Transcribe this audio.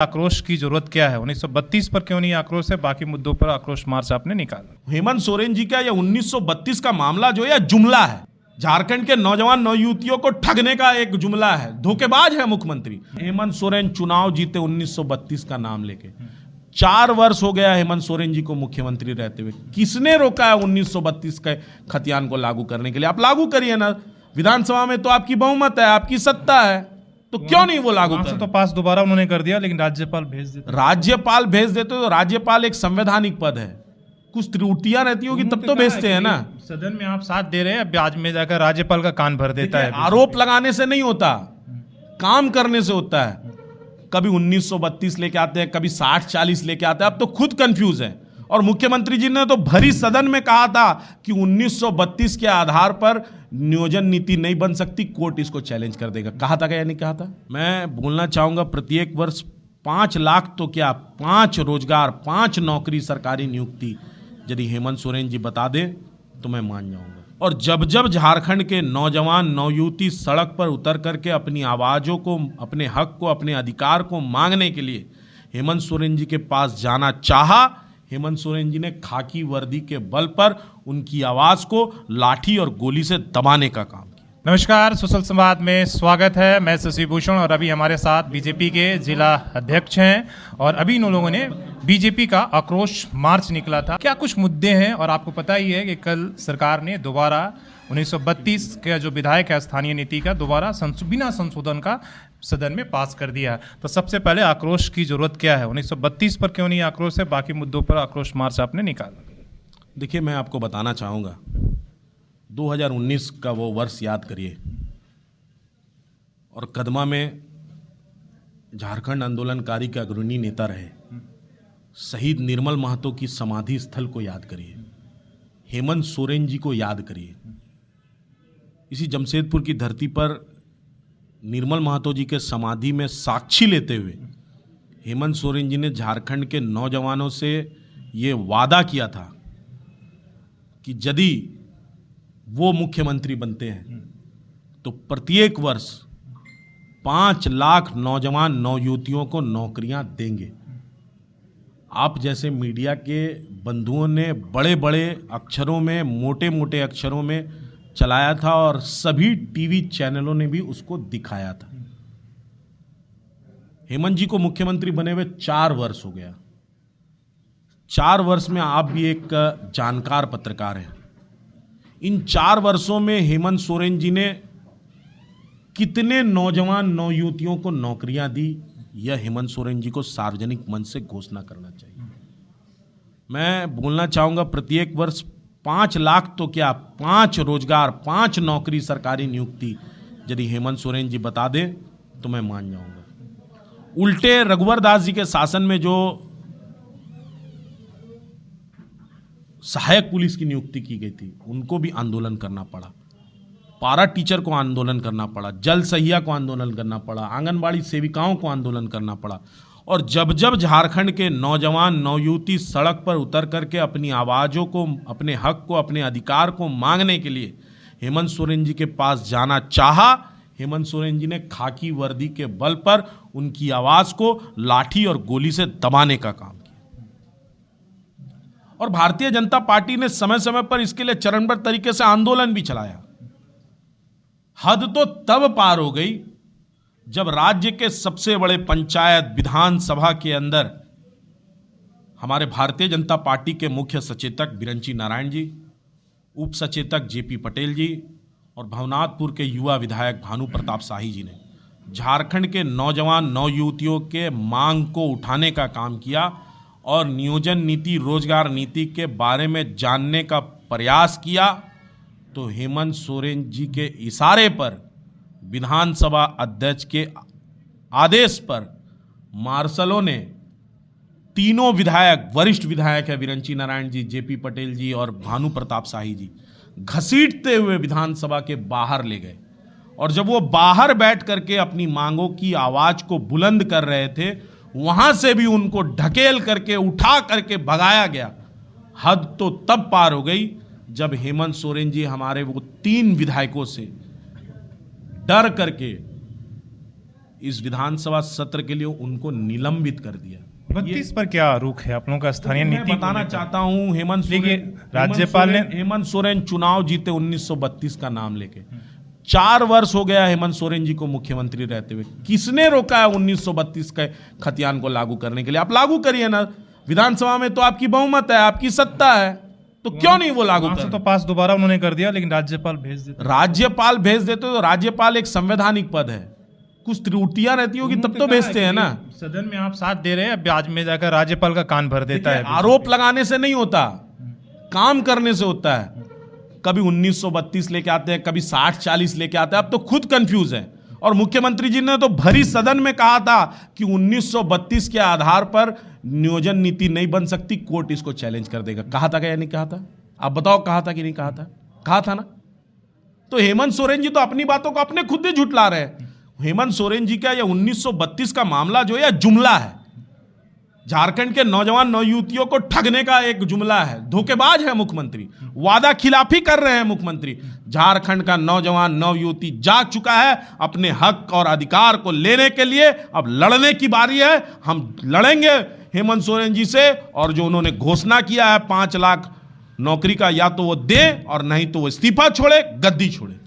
आक्रोश की जरूरत क्या है? 1932 पर क्यों नहीं आक्रोश है, बाकी मुद्दों पर आक्रोश मार्च आपने निकाला। हेमंत सोरेन जी का यह 1932 का मामला जो है यह जुमला है। झारखंड के नौजवान नवयुवतियों को ठगने का एक जुमला है। धोखेबाज है मुख्यमंत्री। हेमंत सोरेन चुनाव जीते 1932 का नाम लेके। 4 वर्ष हो गया हेमंत सोरेन जी को मुख्यमंत्री रहते हुए। किसने रोका है 1932 के खतियान को लागू करने के लिए? आप लागू करिए ना। विधानसभा में तो आपकी बहुमत है, आपकी सत्ता है, तो क्यों नहीं वो लागू कर? तो पास दोबारा उन्होंने कर दिया, लेकिन राज्यपाल भेज देते। राज्यपाल भेज देते तो राज्यपाल एक संवैधानिक पद है। कुछ त्रुटियां रहती होगी तब तो भेजते हैं ना। सदन में आप साथ दे रहे हैं, ब्याज में जाकर राज्यपाल का कान भर देता है। आरोप लगाने से नहीं होता, काम करने से होता है। कभी 1932 लेके आते हैं, कभी 60-40 लेके आते हैं। अब तो खुद कंफ्यूज है। और मुख्यमंत्री जी ने तो भरी सदन में कहा था कि 1932 के आधार पर नियोजन नीति नहीं बन सकती, कोर्ट इसको चैलेंज कर देगा। कहा था क्या? नहीं कहा था? मैं बोलना चाहूंगा, प्रत्येक वर्ष 5 लाख तो क्या 5 रोजगार, 5 नौकरी, सरकारी नियुक्ति यदि हेमंत सोरेन जी बता दे तो मैं मान जाऊंगा। और जब जब झारखंड के नौजवान नवयुवती सड़क पर उतर करके अपनी आवाजों को, अपने हक को, अपने अधिकार को मांगने के लिए हेमंत सोरेन जी के पास जाना चाहा, हेमंत सोरेन जी ने खाकी वर्दी के बल पर उनकी आवाज को लाठी और गोली से दबाने का काम किया। नमस्कार, सोशल संवाद में स्वागत है। मैं शशि भूषण और अभी हमारे साथ बीजेपी के जिला अध्यक्ष हैं और अभी इन लोगों ने बीजेपी का आक्रोश मार्च निकला था। क्या कुछ मुद्दे हैं? और आपको पता ही है कि कल सरकार ने दोबारा 1932 का जो विधायक है स्थानीय नीति का दोबारा बिना संशोधन का सदन में पास कर दिया। तो सबसे पहले आक्रोश की जरूरत क्या है? 1932 पर क्यों नहीं आक्रोश है, बाकी मुद्दों पर आक्रोश मार्च आपने निकाला। देखिए, मैं आपको बताना चाहूँगा, 2019 का वो वर्ष याद करिए और कदमा में झारखंड आंदोलनकारी के अग्रणी नेता रहे शहीद निर्मल महतो की समाधि स्थल को याद करिए, हेमंत सोरेन जी को याद करिए। इसी जमशेदपुर की धरती पर निर्मल महतो जी के समाधि में साक्षी लेते हुए हेमंत सोरेन जी ने झारखंड के नौजवानों से ये वादा किया था कि यदि वो मुख्यमंत्री बनते हैं तो प्रत्येक वर्ष 5 लाख नौजवान नवयुवतियों को नौकरियां देंगे। आप जैसे मीडिया के बंधुओं ने बड़े बड़े अक्षरों में, मोटे मोटे अक्षरों में चलाया था और सभी टीवी चैनलों ने भी उसको दिखाया था। हेमंत जी को मुख्यमंत्री बने हुए 4 वर्ष हो गया। 4 वर्ष में आप भी एक जानकार पत्रकार हैं। इन 4 वर्षों में हेमंत सोरेन जी ने कितने नौजवान नवयुवतियों को नौकरियां दी, यह हेमंत सोरेन जी को सार्वजनिक मंच से घोषणा करना चाहिए। मैं बोलना चाहूंगा, प्रत्येक वर्ष 5 लाख तो क्या 5 रोजगार, 5 नौकरी, सरकारी नियुक्ति यदि हेमंत सोरेन जी बता दे तो मैं मान जाऊंगा। उल्टे रघुवर दास जी के शासन में जो सहायक पुलिस की नियुक्ति की गई थी उनको भी आंदोलन करना पड़ा, पारा टीचर को आंदोलन करना पड़ा, जल सहिया को आंदोलन करना पड़ा, आंगनबाड़ी सेविकाओं को आंदोलन करना पड़ा। और जब जब झारखंड के नौजवान नवयुवती सड़क पर उतर करके अपनी आवाज़ों को, अपने हक को, अपने अधिकार को मांगने के लिए हेमंत सोरेन जी के पास जाना चाहा, हेमंत सोरेन जी ने खाकी वर्दी के बल पर उनकी आवाज़ को लाठी और गोली से दबाने का काम किया। और भारतीय जनता पार्टी ने समय समय पर इसके लिए चरणबद्ध तरीके से आंदोलन भी चलाया। हद तो तब पार हो गई जब राज्य के सबसे बड़े पंचायत विधानसभा के अंदर हमारे भारतीय जनता पार्टी के मुख्य सचेतक बिरंची नारायण जी, उप सचेतक जेपी पटेल जी और भवनाथपुर के युवा विधायक भानु प्रताप शाही जी ने झारखंड के नौजवान नवयुवतियों के मांग को उठाने का काम किया और नियोजन नीति, रोजगार नीति के बारे में जानने का प्रयास किया। तो हेमंत सोरेन जी के इशारे पर, विधानसभा अध्यक्ष के आदेश पर मार्शलों ने तीनों विधायक, वरिष्ठ विधायक है बिरंची नारायण जी, जेपी पटेल जी और भानु प्रताप शाही जी, घसीटते हुए विधानसभा के बाहर ले गए। और जब वो बाहर बैठ करके अपनी मांगों की आवाज को बुलंद कर रहे थे, वहां से भी उनको ढकेल करके, उठा करके भगाया गया। हद तो तब पार हो गई जब हेमंत सोरेन जी हमारे वो 3 विधायकों से डर करके इस विधानसभा सत्र के लिए उनको निलंबित कर दिया। 32 पर क्या रुख है आप लोगों का स्थानीय मैं नीति को बताना लेकर? चाहता हूं, राज्यपाल ने हेमंत सोरेन चुनाव जीते 1932 का नाम लेके। 4 वर्ष हो गया हेमंत सोरेन जी को मुख्यमंत्री रहते हुए। किसने रोका है 1932 के खतियान को लागू करने के लिए? आप लागू करिए ना, विधानसभा में तो आपकी बहुमत है, आपकी सत्ता है, तो क्यों नहीं वो लागू वहां से कर? तो पास दोबारा उन्होंने कर दिया, लेकिन राज्यपाल भेज देते। राज्यपाल भेज देते तो राज्यपाल एक संवैधानिक पद है, कुछ त्रुटियां रहती होगी तब तो भेजते हैं ना। सदन में आप साथ दे रहे हैं, अब आज में जाकर राज्यपाल का कान भर देता है। आरोप लगाने से नहीं होता, काम करने से होता है। कभी 1932 लेके आते हैं, कभी 60-40 लेके आते हैं, अब तो खुद कंफ्यूज है। और मुख्यमंत्री जी ने तो भरी सदन में कहा था कि 1932 के आधार पर नियोजन नीति नहीं बन सकती, कोर्ट इसको चैलेंज कर देगा। कहा था क्या, नहीं कहा था? आप बताओ, कहा था कि नहीं कहा था? कहा था ना। तो हेमंत सोरेन जी तो अपनी बातों को अपने खुद ही झुठला रहे हैं। हेमंत सोरेन जी का यह 1932 का मामला जो है यह जुमला है, झारखंड के नौजवान नौयुवतियों को ठगने का एक जुमला है। धोखेबाज है मुख्यमंत्री, वादा खिलाफी कर रहे हैं मुख्यमंत्री। झारखंड का नौजवान नवयुवती जाग चुका है अपने हक और अधिकार को लेने के लिए। अब लड़ने की बारी है, हम लड़ेंगे हेमंत सोरेन जी से। और जो उन्होंने घोषणा किया है 5 लाख नौकरी का, या तो वो दे और नहीं तो वो इस्तीफा छोड़े, गद्दी छोड़े।